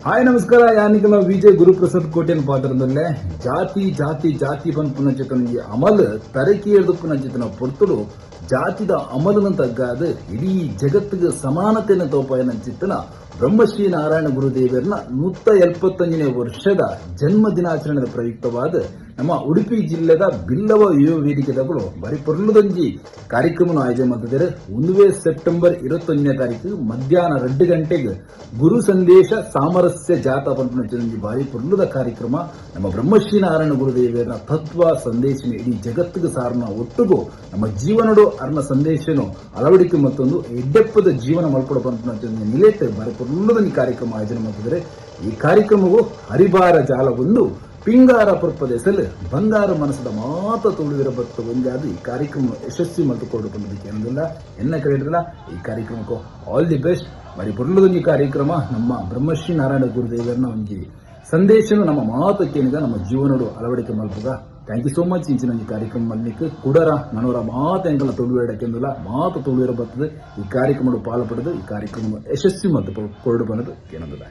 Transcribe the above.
Hi ನಮಸ್ಕಾರ ಯಾನಿಕಲ ವಿಜಯ್ ಗುರುಪ್ರಸಾದ್ ಕೋಟೆನ್ ಪಾತ್ರದಲ್ಲೇ ಜಾತಿ ಜಾತಿ ಜಾತಿ ಪನ್ಪುನ ಚಿತ್ರನಿಗೆ ಅಮಲ್ ತರಕಿ ಎಳೆದುಪುನ ಚಿತ್ರನ ಪೊರ್ತಲು ಜಾತಿದ ಅಮಲನ ತಗ್ಗಾದ ಇಡೀ ಜಗತ್ತಿಗೆ ಸಮಾನತೆಯನ್ನು ತೋಪಾಯನ ಚಿತ್ರನ ಬ್ರಹ್ಮಶ್ರೀ ನಾರಾಯಣ ಗುರುದೇವರನ 175ನೇ ವರ್ಷದ ಜನ್ಮ ದಿನಾಚರಣೆದ ಪ್ರಯುಕ್ತವಾದ ನಮ್ಮ ಉಡುಪಿ ಜಿಲ್ಲೆದ ಬಿಲ್ಲವ ಯುವ ವೇದಿಕೆದಗಳು ಬರೀ ಪೊರ್ಲುದಂಜಿ ಕಾರ್ಯಕ್ರಮ ಆಯೋಜನೆ ಮಾಡಿದ್ದಾರೆ. 1 ಸೆಪ್ಟೆಂಬರ್ 21ನೇ ತಾರೀಕು ಮಧ್ಯಾಹ್ನ 2 ಗಂಟೆಗೆ ಗುರು ಸಂದೇಶ ಸಾಮರಸ್ಯ ಜಾಥಾ ಪಂಪನಂಜಿ ಬಾರಿ ಪೊರ್ಲುದ ಕಾರ್ಯಕ್ರಮ ನಮ್ಮ ಬ್ರಹ್ಮಶ್ರೀ ನಾರಾಯಣ ಗುರುದೇವರ ತತ್ವ ಸಂದೇಶನ ಇಡೀ ಜಗತ್ತಿಗೆ ಸಾರನ ಒಟ್ಟಿಗೂ ನಮ್ಮ ಜೀವನಡು ಅರ್ನ ಸಂದೇಶನು ಅಳವಡಿಕೆ ಮತ್ತೊಂದು ಎಡ್ಡೆಪ್ಪದ ಜೀವನ ಮಲ್ಪಡ ಪಂಪನಂಜಿ ನಿಲೇಟ್ ಬಾರಿ ಪೊರ್ಲುದಂಜಿ ಕಾರ್ಯಕ್ರಮ ಆಯೋಜನೆ ಮಾಡಿದ್ದಾರೆ. ಈ ಕಾರ್ಯಕ್ರಮವು ಹರಿಬಾರ ಜಾಲವೊಂದು ಪಿಂಗಾರ ಪರ್ಪದೆಸಲು ಬಂಗಾರ ಮನಸ್ಸದ ಮಾತ ತುಳಿದಿರ ಬತ್ತು ಒಂದಾದ ಈ ಕಾರ್ಯಕ್ರಮ ಯಶಸ್ವಿ ಮಾಡಿಕೊಂಡು ಬಂದದಕ್ಕೆ ಅನ್ನೋದಿಲ್ಲ ಎನ್ನ ಕೇಳಿದ್ರಲ್ಲ. ಈ ಕಾರ್ಯಕ್ರಮಕ್ಕೂ ಆಲ್ ದಿ ಬೆಸ್ಟ್. ಬರೀ ಬರುವುದೊಂದು ಕಾರ್ಯಕ್ರಮ ನಮ್ಮ ಬ್ರಹ್ಮಶ್ರೀ ನಾರಾಯಣ ಗುರುದೇವರನ ಒಂದು ಸಂದೇಶನು ನಮ್ಮ ಮಾತಕ್ಕೇನಿದ ನಮ್ಮ ಜೀವನಡು ಅಳವಡಿಕೆ ಮಲ್ಪಗ. Thank you so much. ಇಂಚಿನ ಈ ಕಾರ್ಯಕ್ರಮ ಮಾಡಲಿಕ್ಕೆ ಕುಡರ ನನವರ ಮಾತು ಎಂಕಲ ತುಳುವೇಡಕ್ಕೆಂದಿಲ್ಲ ಮಾತು ತುಳುವಿರ ಬರ್ತದೆ. ಈ ಕಾರ್ಯಕ್ರಮ ಪಾಲ್ಪಡೆದು ಈ ಕಾರ್ಯಕ್ರಮ ಯಶಸ್ವಿ ಮತ್ತು ಕೊರಡು ಬಂದದು ಏನಂದಿಲ್ಲ.